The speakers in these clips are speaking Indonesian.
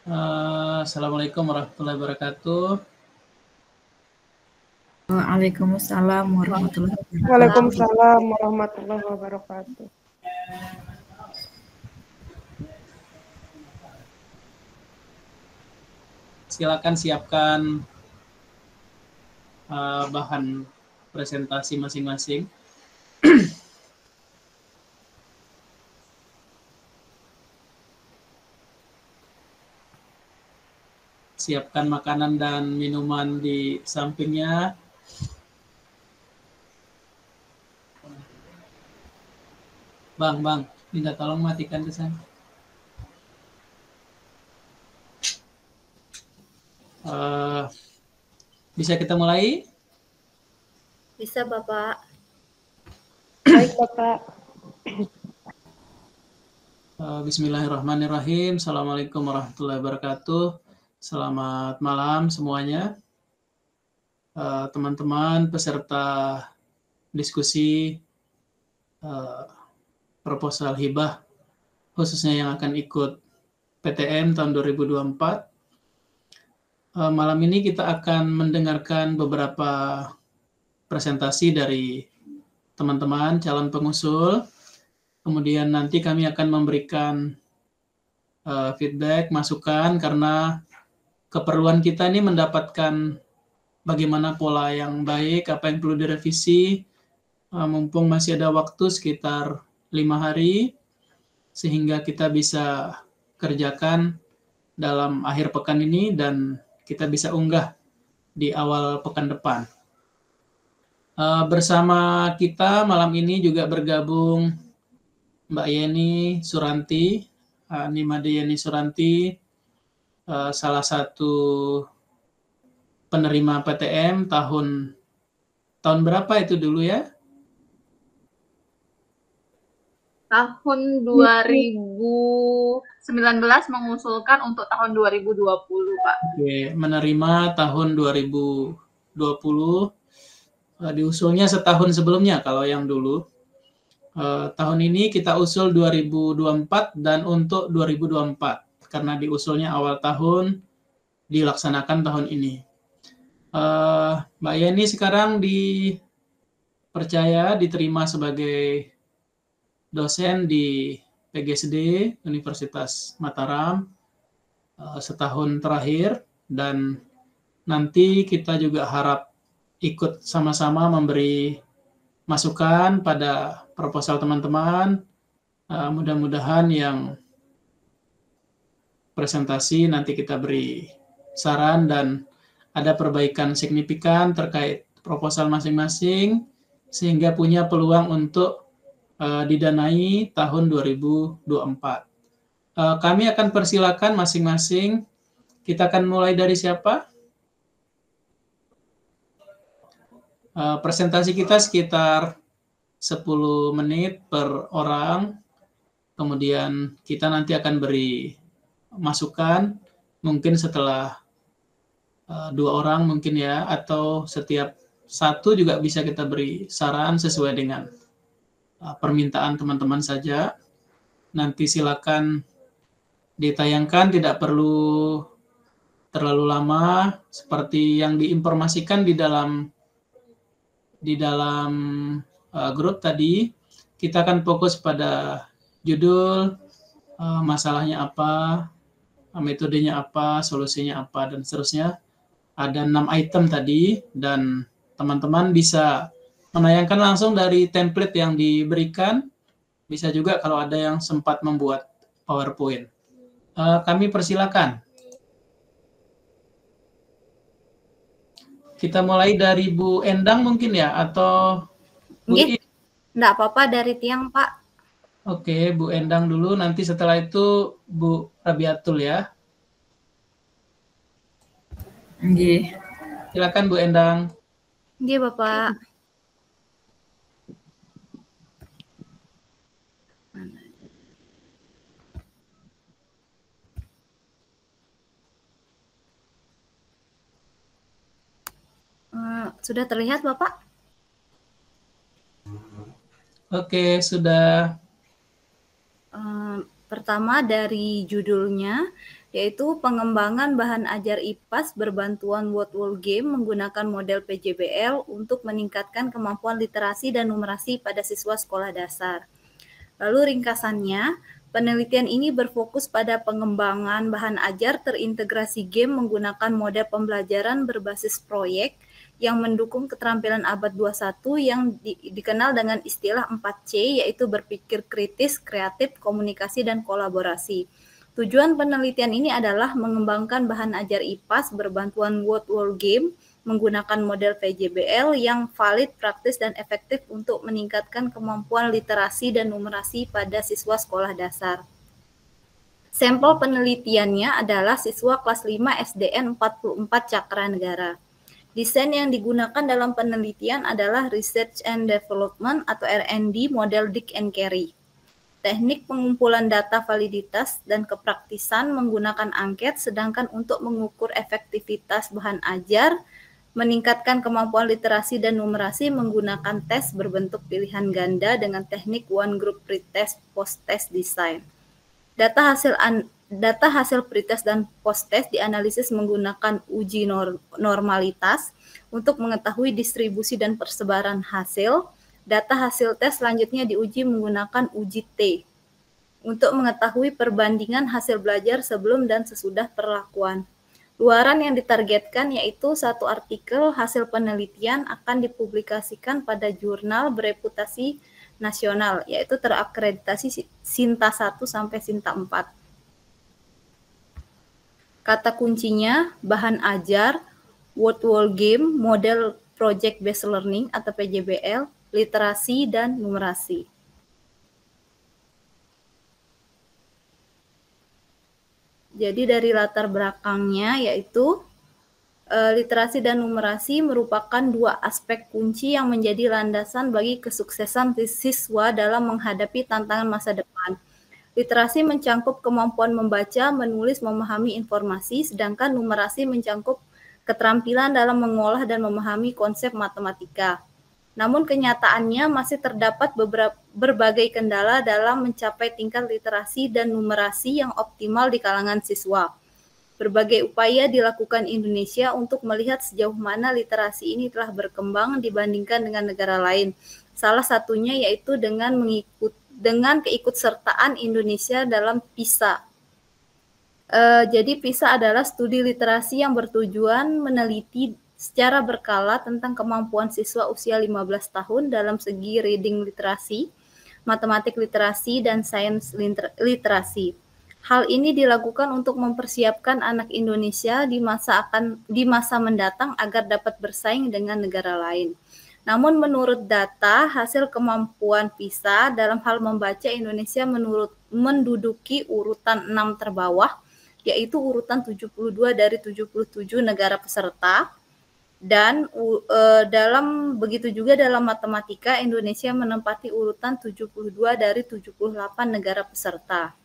Assalamualaikum warahmatullahi wabarakatuh. Waalaikumsalam warahmatullahi wabarakatuh. Waalaikumsalam warahmatullahi wabarakatuh. Silakan siapkan bahan presentasi masing-masing. Siapkan makanan dan minuman di sampingnya. Bang, minta tolong matikan ke sana. Bisa kita mulai? Bisa, Bapak. Baik, Bapak. Bismillahirrahmanirrahim. Assalamualaikum warahmatullahi wabarakatuh. Selamat malam semuanya. Teman-teman peserta diskusi proposal hibah, khususnya yang akan ikut PTN tahun 2024. Malam ini kita akan mendengarkan beberapa presentasi dari teman-teman calon pengusul. Kemudian nanti kami akan memberikan feedback, masukan, karena keperluan kita ini mendapatkan bagaimana pola yang baik, apa yang perlu direvisi, mumpung masih ada waktu sekitar 5 hari, sehingga kita bisa kerjakan dalam akhir pekan ini dan kita bisa unggah di awal pekan depan. Bersama kita malam ini juga bergabung Mbak Yeni Suranti, Nimade Yeni Suranti, salah satu penerima PTM tahun berapa itu dulu ya? Tahun 2019 mengusulkan untuk tahun 2020, Pak. Oke, menerima tahun 2020, diusulnya setahun sebelumnya kalau yang dulu. Tahun ini kita usul 2024 dan untuk 2024, karena diusulnya awal tahun, dilaksanakan tahun ini. Mbak Yeni sekarang diterima sebagai dosen di PGSD Universitas Mataram setahun terakhir, dan nanti kita juga harap ikut sama-sama memberi masukan pada proposal teman-teman. Mudah-mudahan yang presentasi nanti kita beri saran dan ada perbaikan signifikan terkait proposal masing-masing, sehingga punya peluang untuk didanai tahun 2024. Kami akan persilakan masing-masing. Kita akan mulai dari siapa? Presentasi kita sekitar 10 menit per orang. Kemudian kita nanti akan beri masukan, mungkin setelah 2 orang mungkin ya, atau setiap satu juga bisa kita beri saran sesuai dengan permintaan teman-teman saja. Nanti silakan ditayangkan, tidak perlu terlalu lama, seperti yang diinformasikan di dalam grup tadi. Kita akan fokus pada judul, masalahnya apa, metodenya apa, solusinya apa, dan seterusnya. Ada 6 item tadi, dan teman-teman bisa menayangkan langsung dari template yang diberikan. Bisa juga kalau ada yang sempat membuat PowerPoint. Kami persilakan. Kita mulai dari Bu Endang mungkin ya, atau Bu Nggih, enggak apa-apa dari Tiang, Pak. Oke, Bu Endang dulu, nanti setelah itu Bu Rabiatul ya. Nggih. Silakan Bu Endang. Nggih, Bapak. Sudah terlihat, Bapak? Oke, sudah. Pertama dari judulnya, yaitu pengembangan bahan ajar IPAS berbantuan Word World Game menggunakan model PJBL untuk meningkatkan kemampuan literasi dan numerasi pada siswa sekolah dasar. Lalu ringkasannya, penelitian ini berfokus pada pengembangan bahan ajar terintegrasi game menggunakan model pembelajaran berbasis proyek yang mendukung keterampilan abad 21 yang dikenal dengan istilah 4C, yaitu berpikir kritis, kreatif, komunikasi, dan kolaborasi. Tujuan penelitian ini adalah mengembangkan bahan ajar IPAS berbantuan Word World Game menggunakan model PJBL yang valid, praktis, dan efektif untuk meningkatkan kemampuan literasi dan numerasi pada siswa sekolah dasar. Sampel penelitiannya adalah siswa kelas 5 SDN 44 Cakranegara. Desain yang digunakan dalam penelitian adalah Research and Development atau R&D model Dick and Carey. Teknik pengumpulan data validitas dan kepraktisan menggunakan angket, sedangkan untuk mengukur efektivitas bahan ajar, meningkatkan kemampuan literasi dan numerasi menggunakan tes berbentuk pilihan ganda dengan teknik one group pretest post-test design. Data hasil pretest dan post-test dianalisis menggunakan uji normalitas untuk mengetahui distribusi dan persebaran hasil. Data hasil tes selanjutnya diuji menggunakan uji T untuk mengetahui perbandingan hasil belajar sebelum dan sesudah perlakuan. Luaran yang ditargetkan yaitu satu artikel hasil penelitian akan dipublikasikan pada jurnal bereputasi nasional, yaitu terakreditasi Sinta 1 sampai Sinta 4. Kata kuncinya bahan ajar, Word World Game, model Project Based Learning atau PJBL, literasi dan numerasi. Jadi dari latar belakangnya yaitu literasi dan numerasi merupakan dua aspek kunci yang menjadi landasan bagi kesuksesan siswa dalam menghadapi tantangan masa depan. Literasi mencangkup kemampuan membaca, menulis, memahami informasi, sedangkan numerasi mencangkup keterampilan dalam mengolah dan memahami konsep matematika. Namun kenyataannya masih terdapat berbagai kendala dalam mencapai tingkat literasi dan numerasi yang optimal di kalangan siswa. Berbagai upaya dilakukan Indonesia untuk melihat sejauh mana literasi ini telah berkembang dibandingkan dengan negara lain. Salah satunya yaitu dengan keikutsertaan Indonesia dalam PISA. Jadi PISA adalah studi literasi yang bertujuan meneliti secara berkala tentang kemampuan siswa usia 15 tahun dalam segi reading literasi, matematik literasi, dan sains literasi. Hal ini dilakukan untuk mempersiapkan anak Indonesia di masa mendatang agar dapat bersaing dengan negara lain. Namun menurut data hasil kemampuan PISA dalam hal membaca, Indonesia menduduki urutan 6 terbawah, yaitu urutan 72 dari 77 negara peserta. Dan dalam begitu juga dalam matematika, Indonesia menempati urutan 72 dari 78 negara peserta.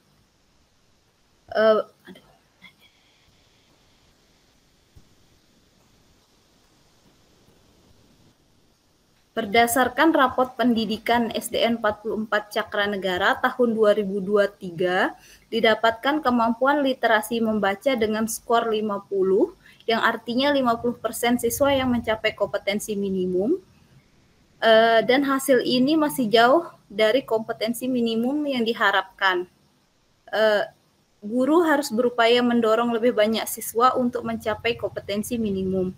Berdasarkan raport pendidikan SDN 44 Cakranegara tahun 2023, didapatkan kemampuan literasi membaca dengan skor 50, yang artinya 50% siswa yang mencapai kompetensi minimum, dan hasil ini masih jauh dari kompetensi minimum yang diharapkan. Guru harus berupaya mendorong lebih banyak siswa untuk mencapai kompetensi minimum.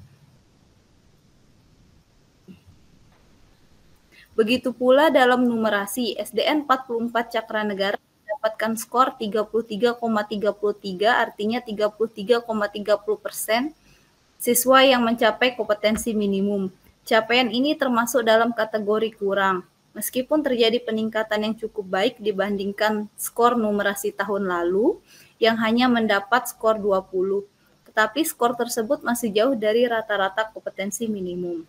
Begitu pula dalam numerasi, SDN 44 Cakranegara mendapatkan skor 33,33, artinya 33,30% siswa yang mencapai kompetensi minimum. Capaian ini termasuk dalam kategori kurang. Meskipun terjadi peningkatan yang cukup baik dibandingkan skor numerasi tahun lalu yang hanya mendapat skor 20, tetapi skor tersebut masih jauh dari rata-rata kompetensi minimum.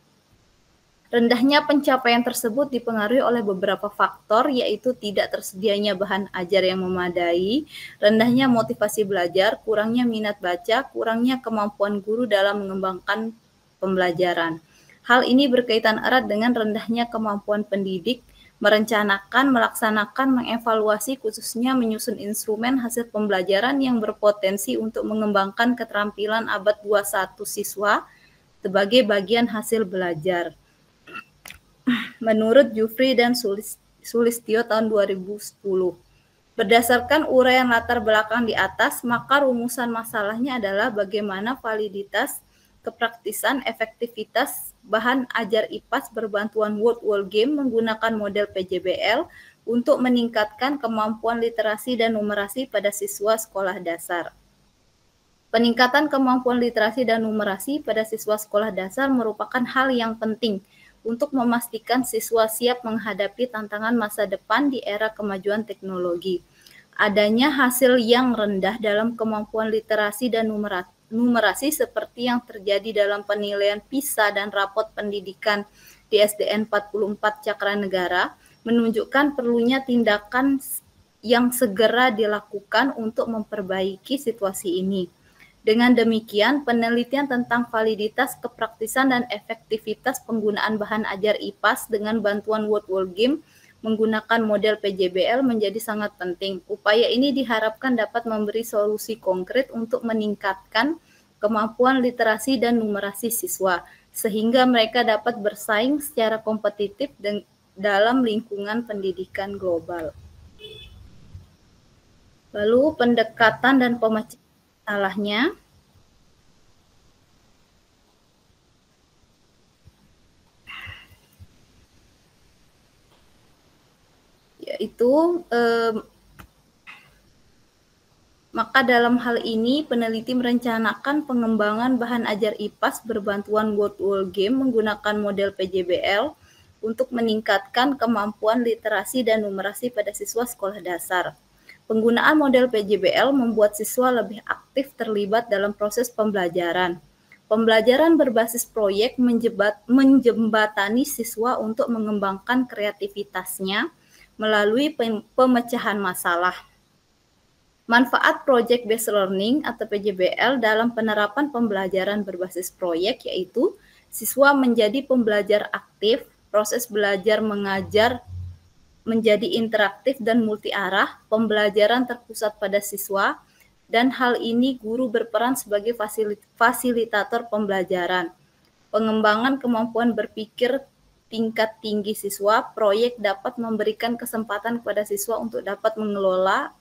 Rendahnya pencapaian tersebut dipengaruhi oleh beberapa faktor, yaitu tidak tersedianya bahan ajar yang memadai, rendahnya motivasi belajar, kurangnya minat baca, kurangnya kemampuan guru dalam mengembangkan pembelajaran. Hal ini berkaitan erat dengan rendahnya kemampuan pendidik merencanakan, melaksanakan, mengevaluasi, khususnya menyusun instrumen hasil pembelajaran yang berpotensi untuk mengembangkan keterampilan abad 21 siswa sebagai bagian hasil belajar. Menurut Jufri dan Sulistyo tahun 2010. Berdasarkan uraian latar belakang di atas, maka rumusan masalahnya adalah bagaimana validitas, kepraktisan, efektivitas bahan ajar IPAS berbantuan Word Game menggunakan model PJBL untuk meningkatkan kemampuan literasi dan numerasi pada siswa sekolah dasar. Peningkatan kemampuan literasi dan numerasi pada siswa sekolah dasar merupakan hal yang penting untuk memastikan siswa siap menghadapi tantangan masa depan di era kemajuan teknologi. Adanya hasil yang rendah dalam kemampuan literasi dan numerasi seperti yang terjadi dalam penilaian PISA dan rapot pendidikan di SDN 44 Cakranegara menunjukkan perlunya tindakan yang segera dilakukan untuk memperbaiki situasi ini. Dengan demikian, penelitian tentang validitas, kepraktisan, dan efektivitas penggunaan bahan ajar IPAS dengan bantuan Word Game menggunakan model PJBL menjadi sangat penting. Upaya ini diharapkan dapat memberi solusi konkret untuk meningkatkan kemampuan literasi dan numerasi siswa, sehingga mereka dapat bersaing secara kompetitif dalam lingkungan pendidikan global. Lalu pendekatan dan pemecahan masalahnya. Yaitu maka dalam hal ini peneliti merencanakan pengembangan bahan ajar IPAS berbantuan Word Game menggunakan model PJBL untuk meningkatkan kemampuan literasi dan numerasi pada siswa sekolah dasar. Penggunaan model PJBL membuat siswa lebih aktif terlibat dalam proses pembelajaran. Pembelajaran berbasis proyek menjembatani siswa untuk mengembangkan kreativitasnya melalui pemecahan masalah. Manfaat Project Based Learning atau PJBL dalam penerapan pembelajaran berbasis proyek yaitu siswa menjadi pembelajar aktif, proses belajar mengajar menjadi interaktif dan multi-arah, pembelajaran terpusat pada siswa, dan hal ini guru berperan sebagai fasilitator pembelajaran. Pengembangan kemampuan berpikir tingkat tinggi siswa, proyek dapat memberikan kesempatan kepada siswa untuk dapat mengelola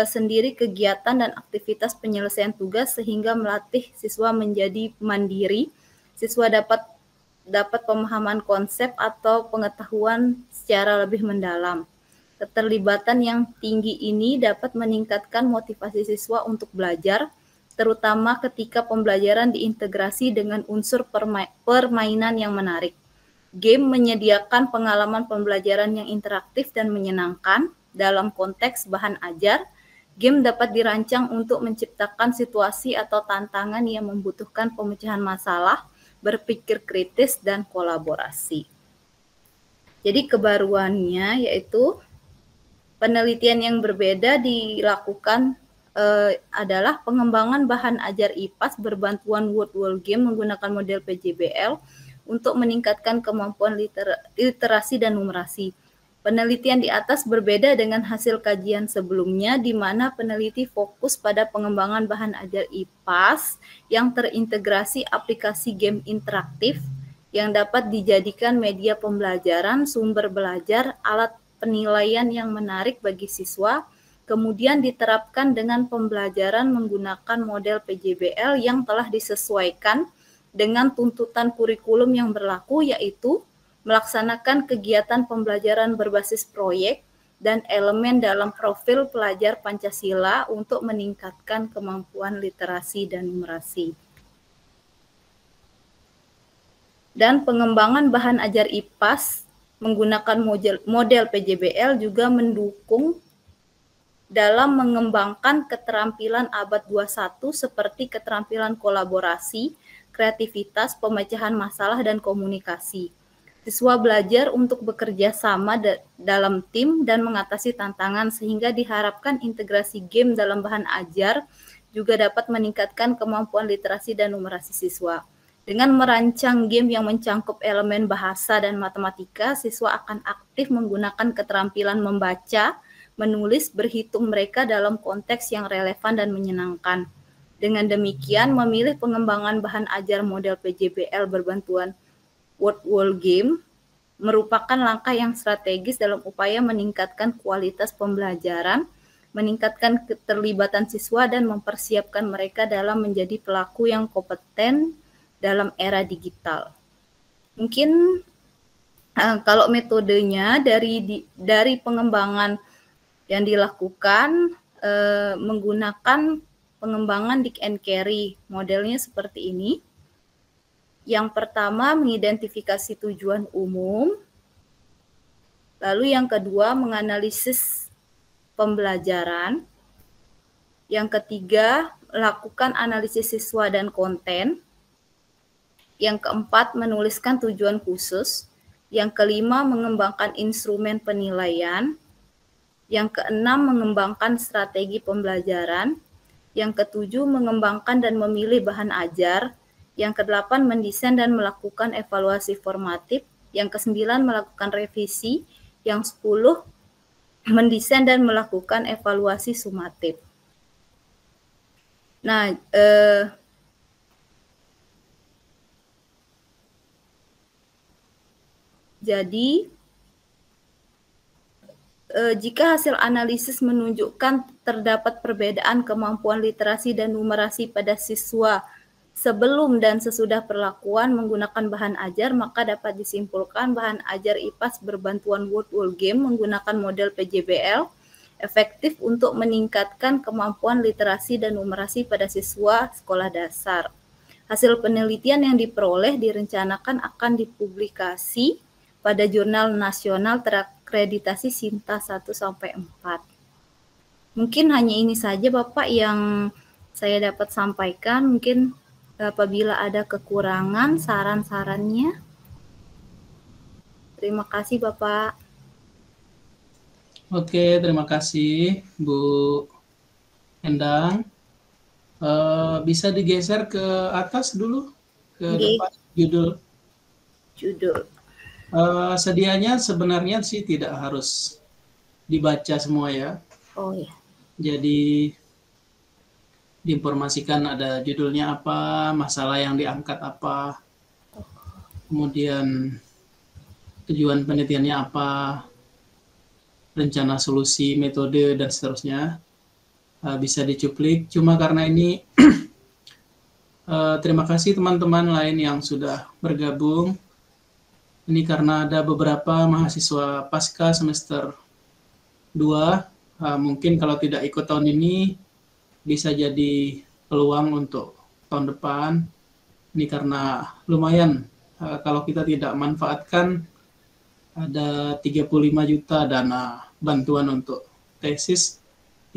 sendiri kegiatan dan aktivitas penyelesaian tugas sehingga melatih siswa menjadi mandiri. Siswa dapat pemahaman konsep atau pengetahuan secara lebih mendalam. Keterlibatan yang tinggi ini dapat meningkatkan motivasi siswa untuk belajar, terutama ketika pembelajaran diintegrasi dengan unsur permainan yang menarik. Game menyediakan pengalaman pembelajaran yang interaktif dan menyenangkan. Dalam konteks bahan ajar, game dapat dirancang untuk menciptakan situasi atau tantangan yang membutuhkan pemecahan masalah, berpikir kritis, dan kolaborasi. Jadi kebaruannya yaitu penelitian yang berbeda dilakukan adalah pengembangan bahan ajar IPAS berbantuan Word Game menggunakan model PJBL untuk meningkatkan kemampuan literasi dan numerasi. Penelitian di atas berbeda dengan hasil kajian sebelumnya, di mana peneliti fokus pada pengembangan bahan ajar IPAS yang terintegrasi aplikasi game interaktif yang dapat dijadikan media pembelajaran, sumber belajar, alat penilaian yang menarik bagi siswa, kemudian diterapkan dengan pembelajaran menggunakan model PJBL yang telah disesuaikan dengan tuntutan kurikulum yang berlaku, yaitu melaksanakan kegiatan pembelajaran berbasis proyek dan elemen dalam profil pelajar Pancasila untuk meningkatkan kemampuan literasi dan numerasi. Dan pengembangan bahan ajar IPAS menggunakan model PJBL juga mendukung dalam mengembangkan keterampilan abad 21 seperti keterampilan kolaborasi, kreativitas, pemecahan masalah, dan komunikasi. Siswa belajar untuk bekerja sama dalam tim dan mengatasi tantangan sehingga diharapkan integrasi game dalam bahan ajar juga dapat meningkatkan kemampuan literasi dan numerasi siswa. Dengan merancang game yang mencangkup elemen bahasa dan matematika, siswa akan aktif menggunakan keterampilan membaca, menulis, berhitung mereka dalam konteks yang relevan dan menyenangkan. Dengan demikian, memilih pengembangan bahan ajar model PJBL berbantuan Word Wall Game merupakan langkah yang strategis dalam upaya meningkatkan kualitas pembelajaran, meningkatkan keterlibatan siswa, dan mempersiapkan mereka dalam menjadi pelaku yang kompeten dalam era digital. Mungkin kalau metodenya dari pengembangan yang dilakukan menggunakan pengembangan Dick and Carey, modelnya seperti ini. Yang pertama, mengidentifikasi tujuan umum. Lalu yang kedua, menganalisis pembelajaran. Yang ketiga, melakukan analisis siswa dan konten. Yang keempat, menuliskan tujuan khusus. Yang kelima, mengembangkan instrumen penilaian. Yang keenam, mengembangkan strategi pembelajaran. Yang ketujuh, mengembangkan dan memilih bahan ajar. Yang kedelapan, mendesain dan melakukan evaluasi formatif. Yang kesembilan, melakukan revisi. Yang 10, mendesain dan melakukan evaluasi sumatif. Nah, jadi, jika hasil analisis menunjukkan terdapat perbedaan kemampuan literasi dan numerasi pada siswa sebelum dan sesudah perlakuan menggunakan bahan ajar, maka dapat disimpulkan bahan ajar IPAS berbantuan Word Wall Game menggunakan model PJBL efektif untuk meningkatkan kemampuan literasi dan numerasi pada siswa sekolah dasar. Hasil penelitian yang diperoleh direncanakan akan dipublikasi pada jurnal nasional terakreditasi Sinta 1-4. Mungkin hanya ini saja Bapak yang saya dapat sampaikan. Mungkin apabila ada kekurangan, saran-sarannya. Terima kasih Bapak. Oke, terima kasih Bu Endang. Bisa digeser ke atas dulu, ke depan judul. Sedianya sebenarnya sih tidak harus dibaca semua ya. Oh ya. Jadi diinformasikan ada judulnya apa, masalah yang diangkat apa, kemudian tujuan penelitiannya apa, rencana solusi, metode, dan seterusnya. Bisa dicuplik. Cuma karena ini terima kasih teman-teman lain yang sudah bergabung. Ini karena ada beberapa mahasiswa pasca semester 2, mungkin kalau tidak ikut tahun ini, bisa jadi peluang untuk tahun depan. Ini karena lumayan, kalau kita tidak manfaatkan, ada 35 juta dana bantuan untuk tesis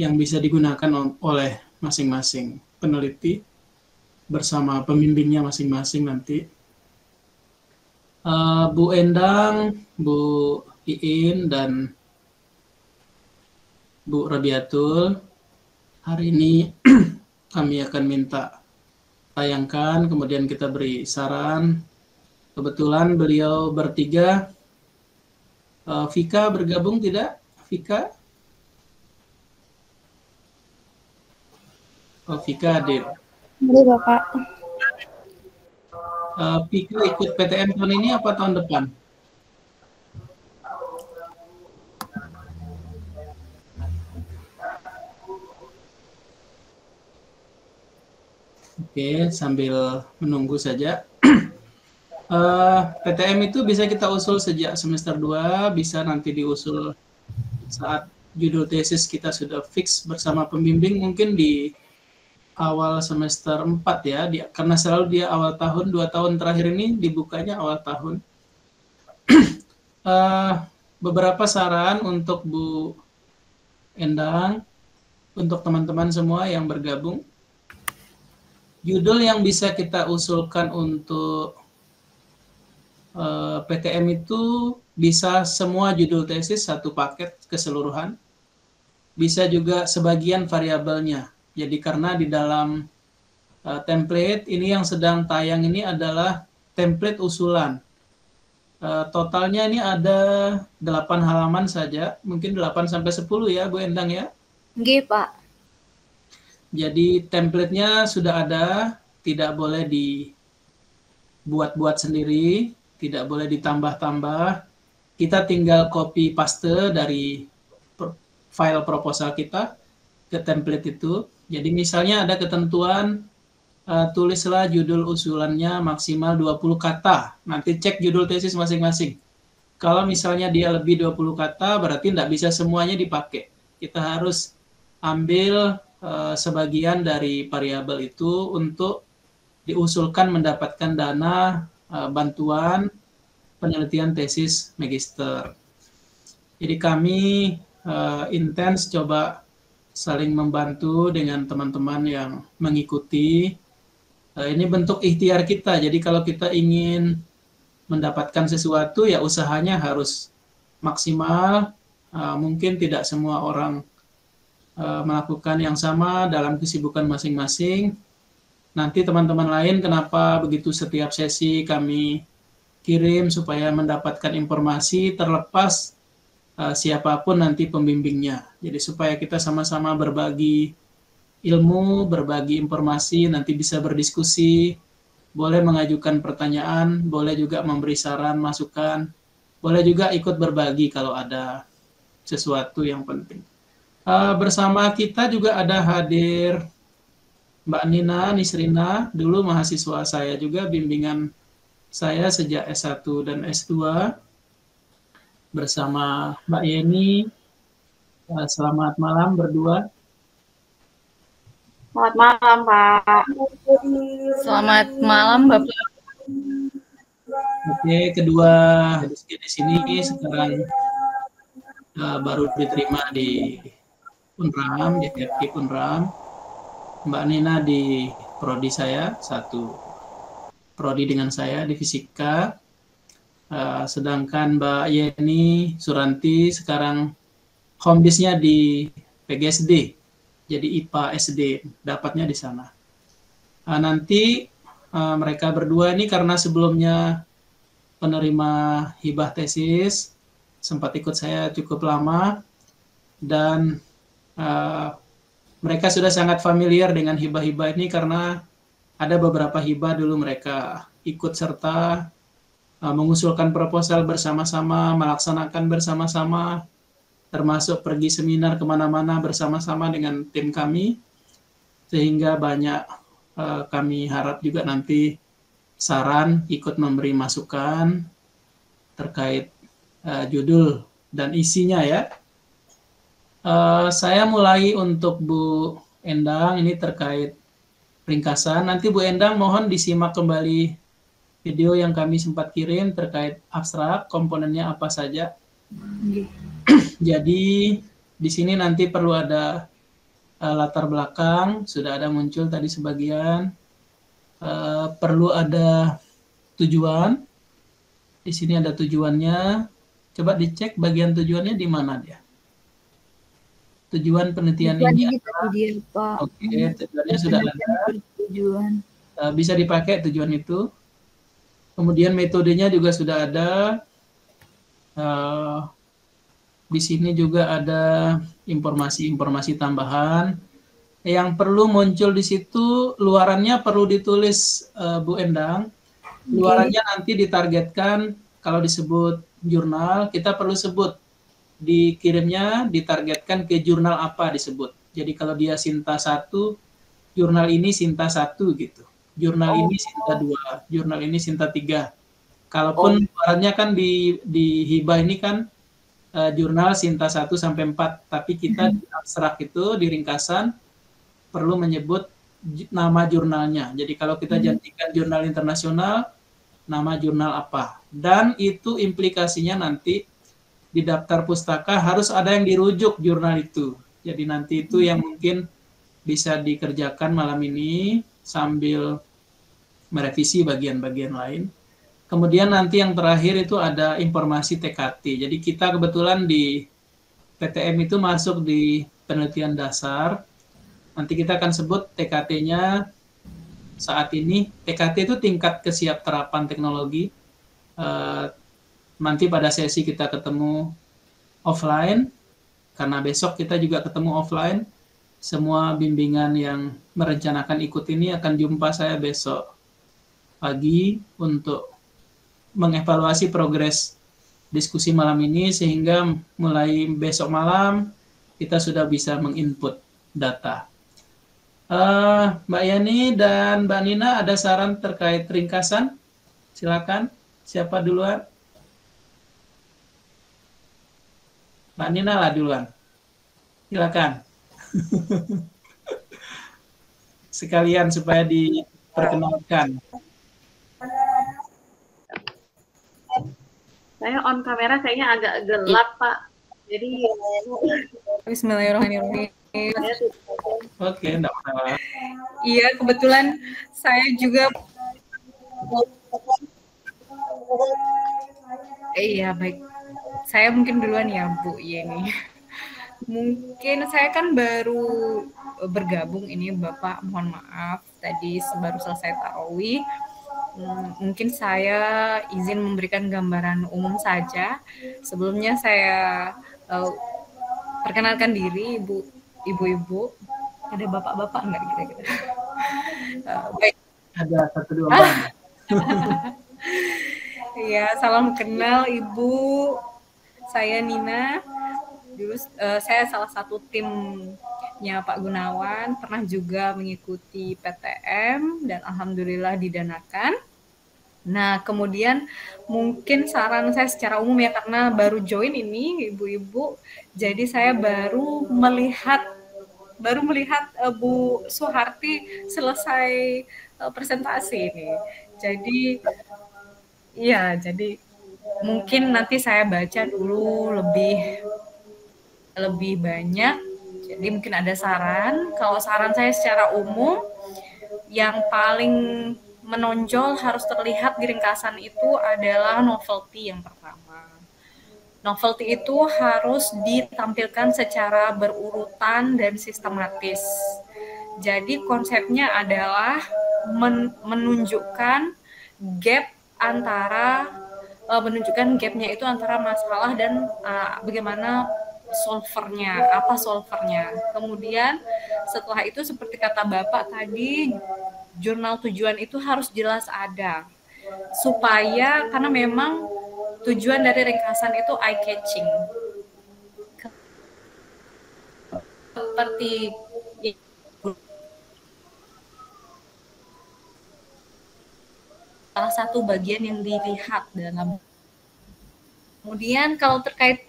yang bisa digunakan oleh masing-masing peneliti bersama pembimbingnya masing-masing nanti. Bu Endang, Bu Iin, dan Bu Rabiatul, hari ini kami akan minta tayangkan, kemudian kita beri saran. Kebetulan beliau bertiga. Vika bergabung tidak? Vika? Oh, Vika hadir. Boleh Bapak. Vika ikut PTN tahun ini apa tahun depan? Oke, sambil menunggu saja. PTM itu bisa kita usul sejak semester 2, bisa nanti diusul saat judul tesis kita sudah fix bersama pembimbing, mungkin di awal semester 4 ya, karena selalu dia awal tahun, 2 tahun terakhir ini dibukanya awal tahun. Beberapa saran untuk Bu Endang, untuk teman-teman semua yang bergabung. Judul yang bisa kita usulkan untuk PTM itu bisa semua judul tesis satu paket keseluruhan, bisa juga sebagian variabelnya. Jadi karena di dalam template. Ini yang sedang tayang ini adalah template usulan. Totalnya ini ada 8 halaman saja, mungkin 8 sampai 10 ya Bu Endang ya. Nggih, Pak. Jadi template-nya sudah ada, tidak boleh dibuat-buat sendiri, tidak boleh ditambah-tambah. Kita tinggal copy paste dari file proposal kita ke template itu. Jadi misalnya ada ketentuan tulislah judul usulannya maksimal 20 kata. Nanti cek judul tesis masing-masing. Kalau misalnya dia lebih 20 kata, berarti tidak bisa semuanya dipakai. Kita harus ambil sebagian dari variabel itu untuk diusulkan mendapatkan dana bantuan penelitian tesis magister. Jadi kami intens coba saling membantu dengan teman-teman yang mengikuti. Ini bentuk ikhtiar kita. Jadi kalau kita ingin mendapatkan sesuatu, ya usahanya harus maksimal. Mungkin tidak semua orang melakukan yang sama dalam kesibukan masing-masing. Nanti teman-teman lain kenapa begitu setiap sesi kami kirim supaya mendapatkan informasi terlepas siapapun nanti pembimbingnya. Jadi supaya kita sama-sama berbagi ilmu, berbagi informasi, nanti bisa berdiskusi, boleh mengajukan pertanyaan, boleh juga memberi saran, masukan, boleh juga ikut berbagi kalau ada sesuatu yang penting. Bersama kita juga ada hadir Mbak Nina Nisrina, dulu mahasiswa saya juga, bimbingan saya sejak S1 dan S2, bersama Mbak Yeni. Selamat malam berdua. Selamat malam, Pak. Selamat malam, Bapak. Oke, kedua di sini sekarang baru diterima di Unram, di FKIP Unram. Mbak Nina di prodi saya, satu prodi dengan saya di fisika. Sedangkan Mbak Yeni Suranti sekarang home base-nya di PGSD. Jadi IPA SD, dapatnya di sana. Nanti mereka berdua ini karena sebelumnya penerima hibah tesis, sempat ikut saya cukup lama, dan mereka sudah sangat familiar dengan hibah-hibah ini karena ada beberapa hibah dulu mereka ikut serta mengusulkan proposal bersama-sama, melaksanakan bersama-sama, termasuk pergi seminar kemana-mana bersama-sama dengan tim kami, sehingga banyak kami harap juga nanti saran, ikut memberi masukan terkait judul dan isinya ya. Saya mulai untuk Bu Endang, ini terkait ringkasan. Nanti Bu Endang mohon disimak kembali video yang kami sempat kirim terkait abstrak, komponennya apa saja. Jadi di sini nanti perlu ada latar belakang, sudah ada muncul tadi sebagian. Perlu ada tujuan. Di sini ada tujuannya. Coba dicek bagian tujuannya di mana dia. Tujuan penelitian ini. Oke, tujuannya sudah ada. Tujuan. Bisa dipakai tujuan itu. Kemudian metodenya juga sudah ada. Di sini juga ada informasi-informasi tambahan. Yang perlu muncul di situ, luarannya perlu ditulis Bu Endang. Luarannya nanti ditargetkan, kalau disebut jurnal, kita perlu sebut. Dikirimnya ditargetkan ke jurnal apa disebut. Jadi kalau dia Sinta 1, jurnal ini Sinta 1 gitu. Jurnal ini Sinta 2, jurnal ini Sinta 3. Kalaupun luarannya kan di hibah ini kan jurnal Sinta 1 sampai 4, tapi kita di abstrak itu di ringkasan perlu menyebut nama jurnalnya. Jadi kalau kita janjikan jurnal internasional, nama jurnal apa. Dan itu implikasinya nanti di daftar pustaka harus ada yang dirujuk jurnal itu. Jadi nanti itu yang mungkin bisa dikerjakan malam ini sambil merevisi bagian-bagian lain. Kemudian nanti yang terakhir itu ada informasi TKT. Jadi kita kebetulan di PTM itu masuk di penelitian dasar. Nanti kita akan sebut TKT-nya saat ini TKT itu tingkat kesiapterapan teknologi. Nanti pada sesi kita ketemu offline, karena besok kita juga ketemu offline. Semua bimbingan yang merencanakan ikut ini akan jumpa saya besok pagi untuk mengevaluasi progres diskusi malam ini, sehingga mulai besok malam kita sudah bisa menginput data. Mbak Yani dan Mbak Nina ada saran terkait ringkasan? Silakan, siapa duluan? Mbak Nina lah duluan. Silakan. Sekalian supaya diperkenalkan. Saya on kamera kayaknya agak gelap, Pak. Jadi Bismillahirrahmanirrahim. Oke, enggak masalah. Iya, kebetulan saya juga iya, baik. Saya mungkin duluan ya, Bu Yeni. Mungkin saya kan baru bergabung ini, Bapak. Mohon maaf, tadi baru selesai tarawih. Mungkin saya izin memberikan gambaran umum saja. Sebelumnya saya perkenalkan diri, ibu-ibu. Ada bapak-bapak nggak kira-kira? Baik. Ada satu dua banyak. Ya, salam kenal Ibu. Saya Nina. Dulu saya salah satu timnya Pak Gunawan, pernah juga mengikuti PTM dan alhamdulillah didanakan. Nah, kemudian mungkin saran saya secara umum ya, karena baru join ini ibu-ibu, jadi saya baru melihat Bu Suharti selesai presentasi ini. Jadi mungkin nanti saya baca dulu lebih banyak. Jadi mungkin ada saran. Kalau saran saya secara umum, yang paling menonjol harus terlihat di ringkasan itu adalah novelty yang pertama. Novelty itu harus ditampilkan secara berurutan dan sistematis. Jadi konsepnya adalah menunjukkan gapnya itu antara masalah dan bagaimana apa solvernya. Kemudian setelah itu seperti kata Bapak tadi, jurnal tujuan itu harus jelas ada. Karena memang tujuan dari ringkasan itu eye catching. Seperti salah satu bagian yang dilihat dalam. Kemudian kalau terkait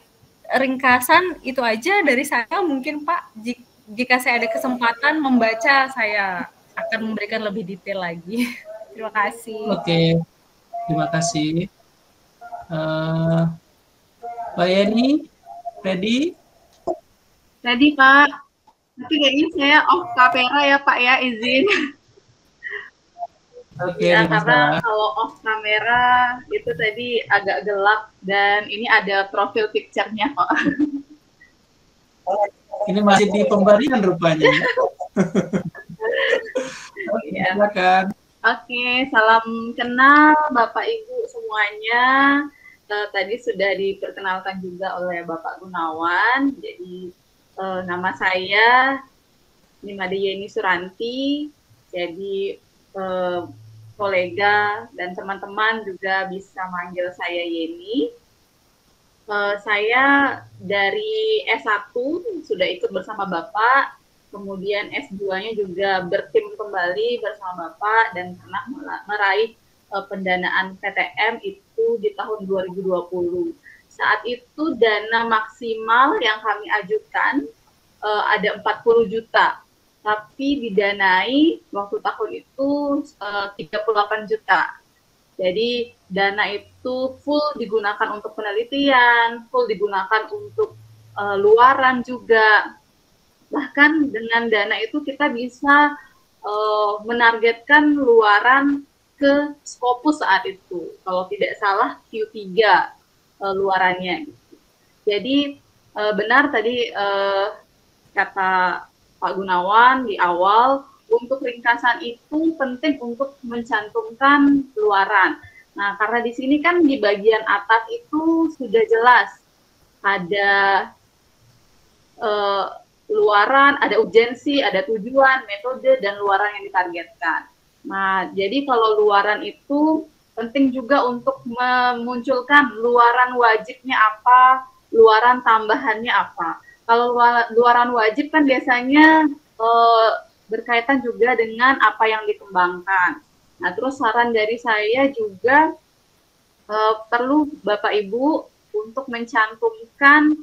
ringkasan itu aja dari saya, mungkin Pak, jika saya ada kesempatan membaca, saya akan memberikan lebih detail lagi. Terima kasih. Oke, terima kasih. Mbak Yani, ready? Ready, Pak. Tapi kayaknya saya off kamera ya, Pak ya, izin. Oke, Ya, karena kalau off kamera itu tadi agak gelap dan ini ada profil picture-nya kok. Ini masih di pemberian rupanya. Ya. Silakan. Oke, salam kenal Bapak Ibu semuanya. Tadi sudah diperkenalkan juga oleh Bapak Gunawan. Jadi nama saya Nimade Yeni Suranti. Jadi kolega dan teman-teman juga bisa manggil saya Yeni. Saya dari S1 sudah ikut bersama Bapak, kemudian S2-nya juga bertim kembali bersama Bapak dan pernah meraih pendanaan PTM itu di tahun 2020. Saat itu dana maksimal yang kami ajukan ada 40 juta, tapi didanai waktu tahun itu 38 juta. Jadi dana itu full digunakan untuk penelitian, full digunakan untuk luaran juga. Bahkan dengan dana itu kita bisa menargetkan luaran ke Scopus saat itu. Kalau tidak salah Q3 luarannya. Jadi benar tadi kata Pak Gunawan di awal untuk ringkasan itu penting untuk mencantumkan luaran. Nah, karena di sini kan di bagian atas itu sudah jelas ada luaran, ada urgensi, ada tujuan, metode, dan luaran yang ditargetkan. Nah, jadi kalau luaran itu penting juga untuk memunculkan luaran wajibnya apa, luaran tambahannya apa. Kalau luaran wajib kan biasanya berkaitan juga dengan apa yang dikembangkan. Nah, terus saran dari saya juga perlu Bapak Ibu untuk mencantumkan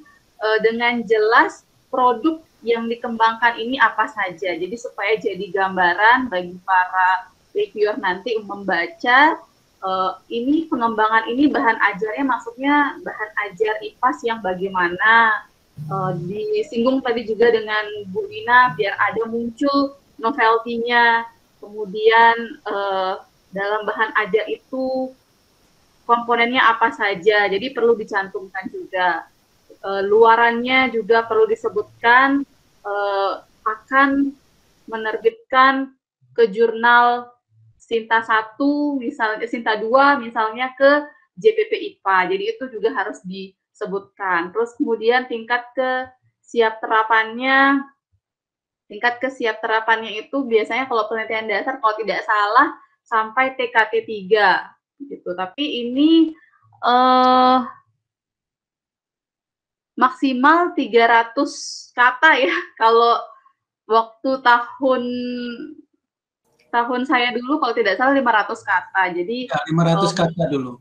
dengan jelas produk yang dikembangkan ini apa saja. Jadi supaya jadi gambaran bagi para reviewer nanti membaca ini pengembangan ini bahan ajarnya maksudnya bahan ajar IPAS yang bagaimana. Disinggung tadi juga dengan Bu Ina biar ada muncul novelty-nya, kemudian dalam bahan ajar itu komponennya apa saja, jadi perlu dicantumkan juga. Luarannya juga perlu disebutkan akan menerbitkan ke jurnal Sinta 1, misalnya Sinta 2, misalnya ke JPP IPA, jadi itu juga harus disebutkan. Terus kemudian tingkat kesiap terapannya itu biasanya kalau penelitian dasar kalau tidak salah sampai TKT 3 gitu. Tapi ini maksimal 300 kata ya. Kalau waktu tahun saya dulu kalau tidak salah 500 kata. Jadi ya, 500 kata dulu.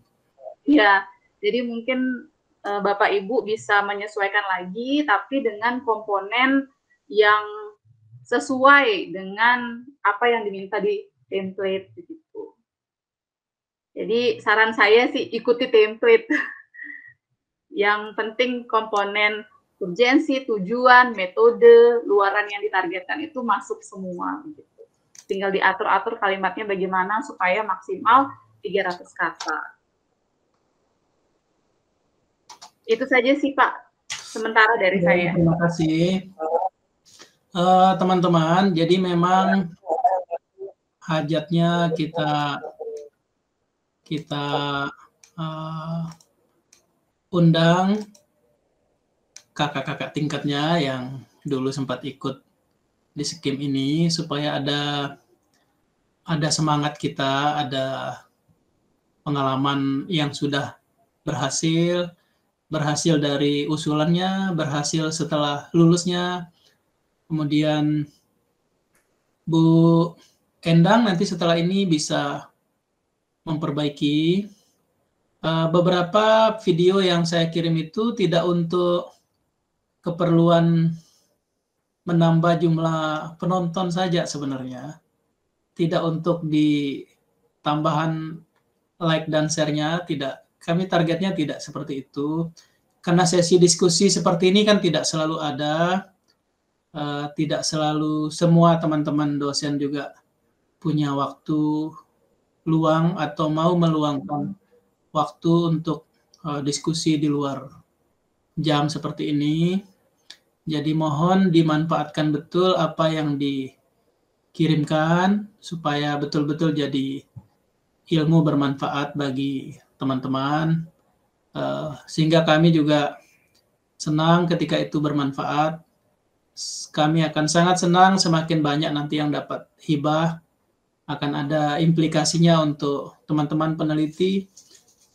Ya, jadi mungkin Bapak Ibu bisa menyesuaikan lagi, tapi dengan komponen yang sesuai dengan apa yang diminta di template begitu. Jadi saran saya sih ikuti template. Yang penting komponen urgensi, tujuan, metode, luaran yang ditargetkan itu masuk semua begitu. Tinggal diatur-atur kalimatnya bagaimana supaya maksimal 300 kata. Itu saja sih Pak, sementara dari saya. Terima kasih. Teman-teman, jadi memang hajatnya kita undang kakak-kakak tingkatnya yang dulu sempat ikut di skim ini supaya ada semangat kita, ada pengalaman yang sudah berhasil dari usulannya, berhasil setelah lulusnya. Kemudian Bu Endang nanti setelah ini bisa memperbaiki. Beberapa video yang saya kirim itu tidak untuk keperluan menambah jumlah penonton saja sebenarnya. Tidak untuk di tambahan like dan share-nya, tidak. Kami targetnya tidak seperti itu. Karena sesi diskusi seperti ini kan tidak selalu ada, tidak selalu semua teman-teman dosen juga punya waktu luang atau mau meluangkan waktu untuk diskusi di luar jam seperti ini. Jadi mohon dimanfaatkan betul apa yang dikirimkan supaya betul-betul jadi ilmu bermanfaat bagi teman-teman, sehingga kami juga senang ketika itu bermanfaat. Kami akan sangat senang semakin banyak nanti yang dapat hibah, akan ada implikasinya untuk teman-teman peneliti,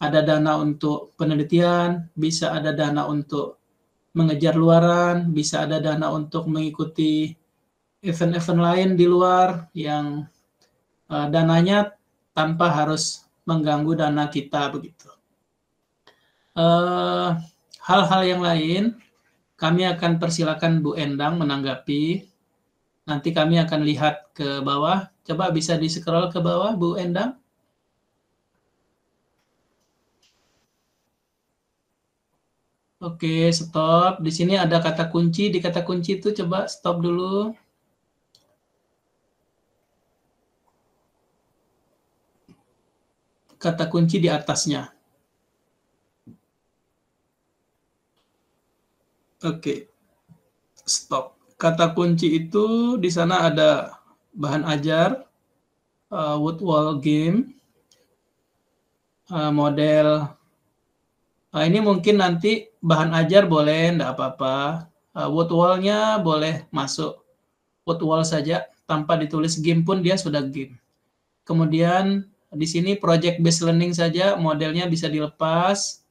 ada dana untuk penelitian, bisa ada dana untuk mengejar luaran, bisa ada dana untuk mengikuti event-event lain di luar yang dananya tanpa harus mengganggu dana kita begitu. Hal-hal yang lain kami akan persilakan Bu Endang menanggapi. Nanti kami akan lihat ke bawah. Coba bisa di-scroll ke bawah Bu Endang. Oke, stop. Di sini ada kata kunci. Di kata kunci itu coba stop dulu. Kata kunci di atasnya. Oke, stop. Kata kunci itu di sana ada bahan ajar wood wall game model. Ini mungkin nanti bahan ajar boleh, enggak apa-apa. Wood wall-nya boleh masuk wood wall saja, tanpa ditulis game pun dia sudah game. Kemudian di sini project based learning saja, modelnya bisa dilepas.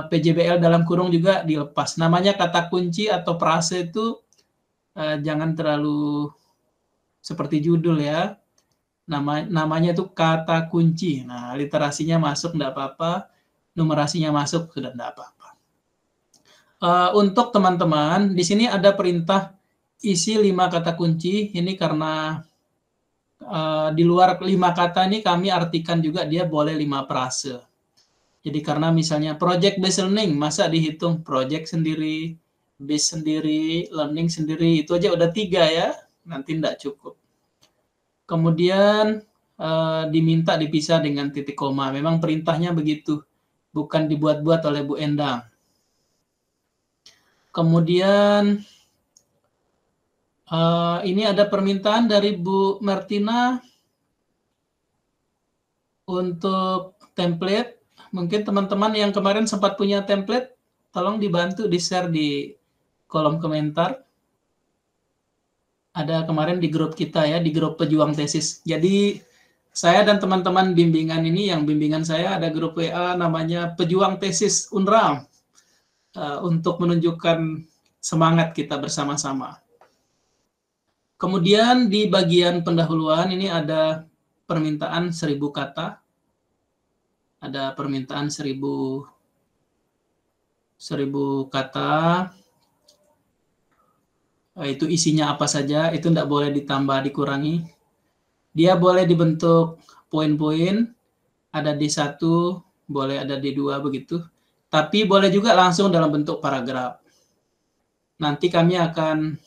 PJBL dalam kurung juga dilepas. Namanya kata kunci atau frase itu jangan terlalu seperti judul ya. Namanya itu kata kunci. Nah, literasinya masuk enggak apa-apa, numerasinya masuk sudah enggak apa-apa. Untuk teman-teman, di sini ada perintah isi 5 kata kunci. Ini karena di luar 5 kata ini kami artikan juga dia boleh 5 frase. Jadi karena misalnya project based learning, masa dihitung project sendiri, base sendiri, learning sendiri, itu aja udah 3 ya, nanti enggak cukup. Kemudian diminta dipisah dengan titik koma. Memang perintahnya begitu, bukan dibuat-buat oleh Bu Endang. Kemudian ini ada permintaan dari Bu Martina untuk template. Mungkin teman-teman yang kemarin sempat punya template, tolong dibantu di-share di kolom komentar. Ada kemarin di grup kita ya, di grup pejuang tesis. Jadi saya dan teman-teman bimbingan ini, yang bimbingan saya ada grup WA namanya Pejuang Tesis Unram, untuk menunjukkan semangat kita bersama-sama. Kemudian di bagian pendahuluan ini ada permintaan 1000 kata. Ada permintaan 1000 kata. Itu isinya apa saja, itu tidak boleh ditambah, dikurangi. Dia boleh dibentuk poin-poin, ada D1, boleh ada D2 begitu. Tapi boleh juga langsung dalam bentuk paragraf. Nanti kami akan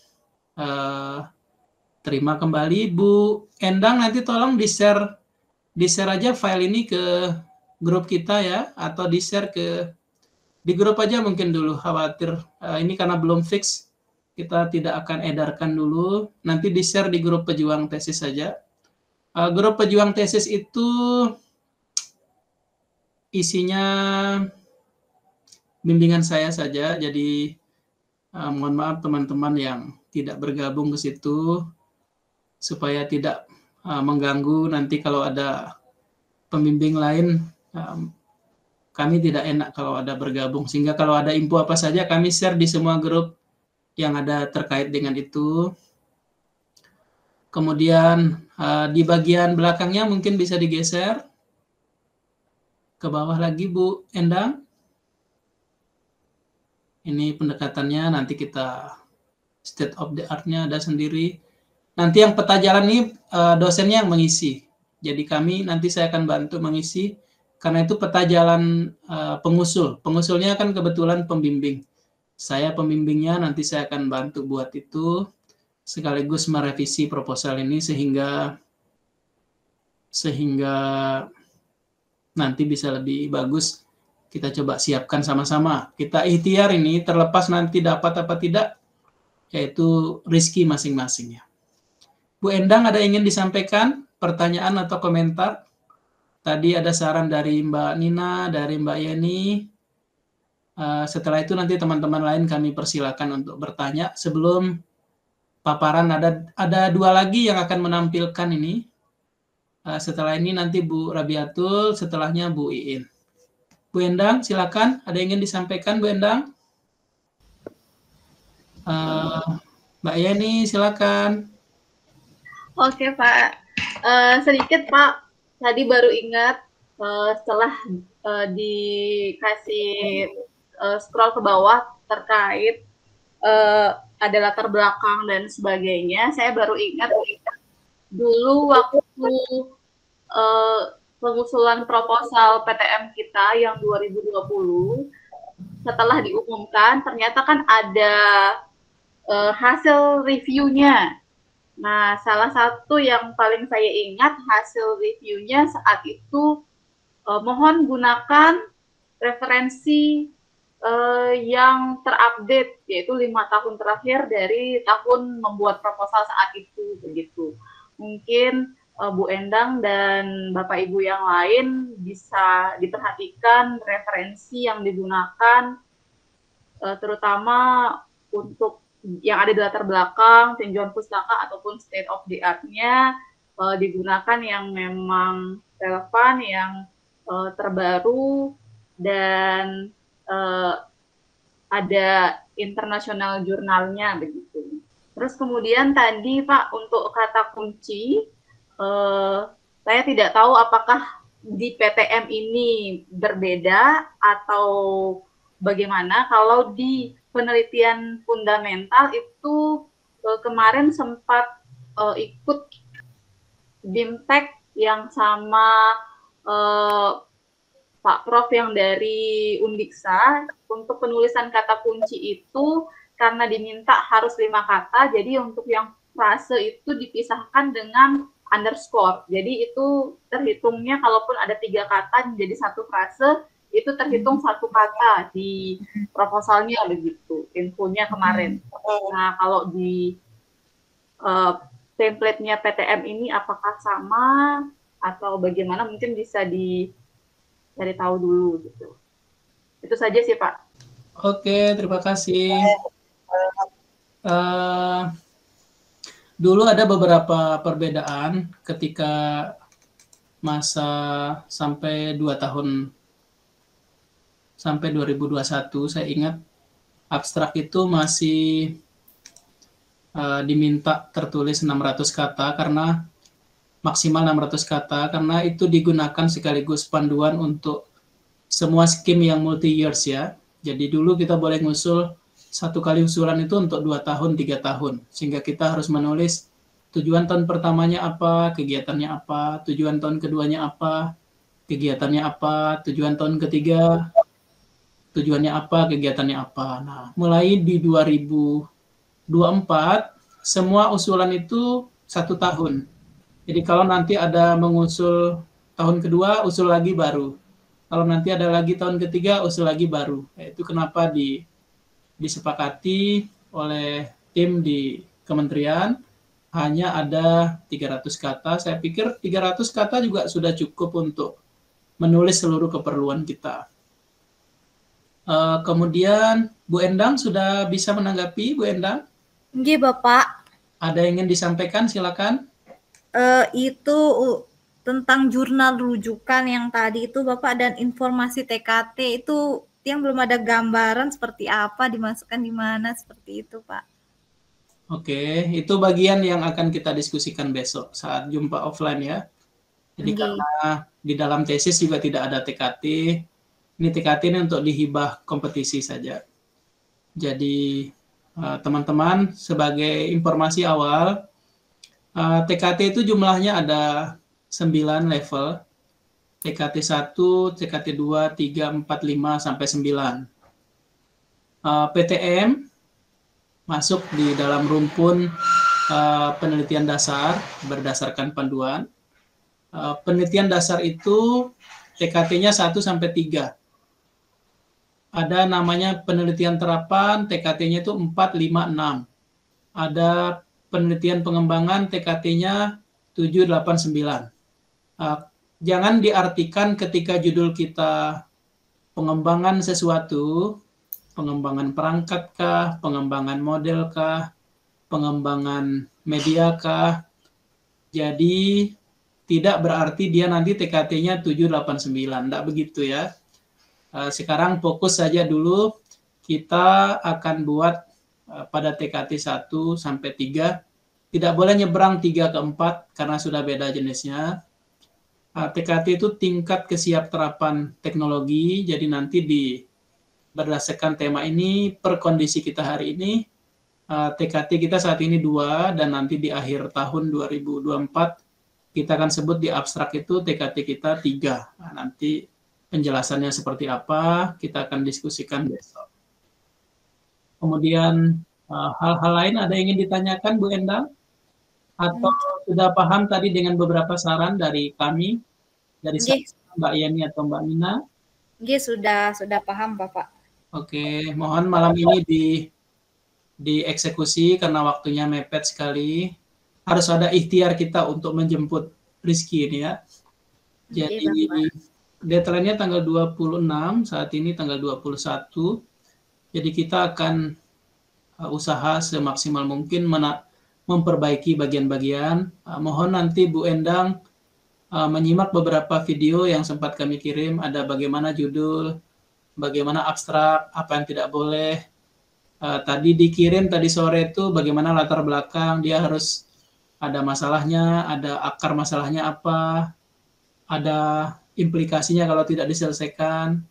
terima kembali. Bu Endang, nanti tolong di-share aja file ini ke grup kita ya, atau di-share di grup aja mungkin dulu, khawatir ini karena belum fix, kita tidak akan edarkan dulu, nanti di-share di grup pejuang tesis saja. Grup pejuang tesis itu isinya bimbingan saya saja, jadi mohon maaf teman-teman yang tidak bergabung ke situ, supaya tidak mengganggu. Nanti kalau ada pembimbing lain, kami tidak enak kalau ada bergabung, sehingga kalau ada info apa saja kami share di semua grup yang ada terkait dengan itu. Kemudian di bagian belakangnya mungkin bisa digeser ke bawah lagi Bu Endang. Ini pendekatannya, nanti kita state of the art-nya ada sendiri. Nanti yang peta jalan ini dosennya yang mengisi. Jadi kami nanti saya akan bantu mengisi, karena itu peta jalan pengusul. Pengusulnya kan kebetulan pembimbing. Saya pembimbingnya, nanti saya akan bantu buat itu, sekaligus merevisi proposal ini sehingga nanti bisa lebih bagus. Kita coba siapkan sama-sama. Kita ikhtiar ini, terlepas nanti dapat apa tidak, yaitu rezeki masing-masing ya. Bu Endang, ada ingin disampaikan pertanyaan atau komentar? Tadi ada saran dari Mbak Nina, dari Mbak Yeni. Setelah itu nanti teman-teman lain kami persilakan untuk bertanya. Sebelum paparan ada 2 lagi yang akan menampilkan ini. Setelah ini nanti Bu Rabiatul, setelahnya Bu Iin. Bu Endang, silakan. Ada yang ingin disampaikan, Bu Endang? Mbak Yeni, silakan. Oke, Pak. Sedikit, Pak. Tadi baru ingat setelah dikasih scroll ke bawah terkait ada latar belakang dan sebagainya, saya baru ingat dulu waktu pengusulan proposal PTM kita yang 2020, setelah diumumkan ternyata kan ada hasil reviewnya. Nah, salah satu yang paling saya ingat hasil reviewnya saat itu, mohon gunakan referensi yang terupdate, yaitu 5 tahun terakhir dari tahun membuat proposal saat itu, begitu. Mungkin Bu Endang dan Bapak Ibu yang lain bisa diperhatikan referensi yang digunakan, terutama untuk yang ada di latar belakang tinjauan pustaka ataupun state of the art-nya, digunakan yang memang relevan, yang terbaru, dan ada internasional jurnalnya, begitu. Terus kemudian tadi Pak, untuk kata kunci, saya tidak tahu apakah di PTM ini berbeda atau bagaimana. Kalau di penelitian fundamental itu kemarin sempat ikut BIMTEK yang sama Pak Prof yang dari Undiksa. Untuk penulisan kata kunci itu karena diminta harus 5 kata, jadi untuk yang frase itu dipisahkan dengan underscore. Jadi itu terhitungnya kalaupun ada 3 kata jadi 1 frase, itu terhitung 1 kata di proposalnya, begitu infonya kemarin. Nah, kalau di template-nya PTM ini apakah sama atau bagaimana, mungkin bisa cari tahu dulu, gitu. Itu saja sih Pak. Oke, terima kasih. Dulu ada beberapa perbedaan ketika masa sampai 2 tahun sampai 2021. Saya ingat abstrak itu masih diminta tertulis 600 kata karena maksimal 600 kata, karena itu digunakan sekaligus panduan untuk semua skim yang multi-years ya. Jadi dulu kita boleh ngusul 1 kali usulan itu untuk 2 tahun, 3 tahun. Sehingga kita harus menulis tujuan tahun pertamanya apa, kegiatannya apa, tujuan tahun keduanya apa, kegiatannya apa, tujuan tahun ketiga, tujuannya apa, kegiatannya apa. Nah, mulai di 2024, semua usulan itu 1 tahun. Jadi kalau nanti ada mengusul tahun kedua, usul lagi baru. Kalau nanti ada lagi tahun ketiga, usul lagi baru. Itu kenapa disepakati oleh tim di kementerian hanya ada 300 kata. Saya pikir 300 kata juga sudah cukup untuk menulis seluruh keperluan kita. Kemudian Bu Endang sudah bisa menanggapi, Bu Endang? Nggih, Bapak. Ada yang ingin disampaikan, silakan. Itu tentang jurnal rujukan yang tadi itu Bapak, dan informasi TKT itu yang belum ada gambaran seperti apa, dimasukkan di mana, seperti itu Pak. Oke, itu bagian yang akan kita diskusikan besok saat jumpa offline ya. Jadi karena di dalam tesis juga tidak ada TKT, ini TKT ini untuk dihibah kompetisi saja. Jadi teman-teman, sebagai informasi awal, TKT itu jumlahnya ada 9 level. TKT 1, TKT 2, 3, 4, 5, sampai 9. PTM masuk di dalam rumpun penelitian dasar berdasarkan panduan. Penelitian dasar itu TKT-nya 1 sampai 3. Ada namanya penelitian terapan, TKT-nya itu 4, 5, 6. Ada penelitian pengembangan, TKT-nya 7, 8, 9. Jangan diartikan ketika judul kita pengembangan sesuatu, pengembangan perangkat kah, pengembangan model kah, pengembangan media kah, jadi tidak berarti dia nanti TKT-nya 7, 8, 9. Tidak begitu ya. Sekarang fokus saja dulu, kita akan buat pada TKT 1 sampai 3, tidak boleh nyebrang 3 ke 4 karena sudah beda jenisnya. TKT itu tingkat kesiapterapan teknologi, jadi nanti berdasarkan tema ini, per kondisi kita hari ini, TKT kita saat ini 2, dan nanti di akhir tahun 2024, kita akan sebut di abstrak itu TKT kita 3. Nah, nanti penjelasannya seperti apa, kita akan diskusikan besok. Kemudian hal-hal lain ada yang ingin ditanyakan Bu Endang? Atau sudah paham tadi dengan beberapa saran dari kami, dari Mbak Yeni atau Mbak Mina? Sudah paham Bapak. Oke, mohon malam ini dieksekusi karena waktunya mepet sekali. Harus ada ikhtiar kita untuk menjemput Rizky ini ya. Jadi deadline-nya tanggal 26, saat ini tanggal 21. Jadi kita akan usaha semaksimal mungkin memperbaiki bagian-bagian. Mohon nanti Bu Endang menyimak beberapa video yang sempat kami kirim, ada bagaimana judul, bagaimana abstrak, apa yang tidak boleh. Tadi dikirim tadi sore itu bagaimana latar belakang, dia harus ada masalahnya, ada akar masalahnya apa, ada implikasinya kalau tidak diselesaikan,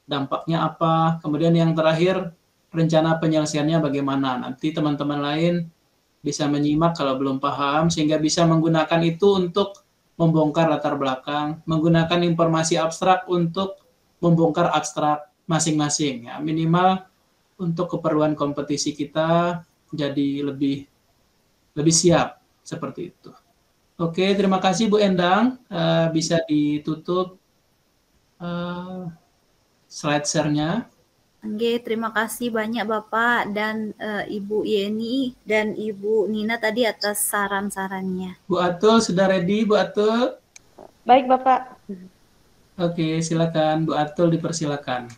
dampaknya apa, kemudian yang terakhir rencana penyelesaiannya bagaimana. Nanti teman-teman lain bisa menyimak kalau belum paham, sehingga bisa menggunakan itu untuk membongkar latar belakang, menggunakan informasi abstrak untuk membongkar abstrak masing-masing. Ya. Minimal untuk keperluan kompetisi kita jadi lebih siap seperti itu. Oke, terima kasih Bu Endang. Bisa ditutup slide share-nya. Oke, terima kasih banyak Bapak dan Ibu Yeni dan Ibu Nina tadi atas saran-sarannya. Bu Atul sudah ready, Bu Atul? Baik, Bapak. Oke, silakan Bu Atul, dipersilakan.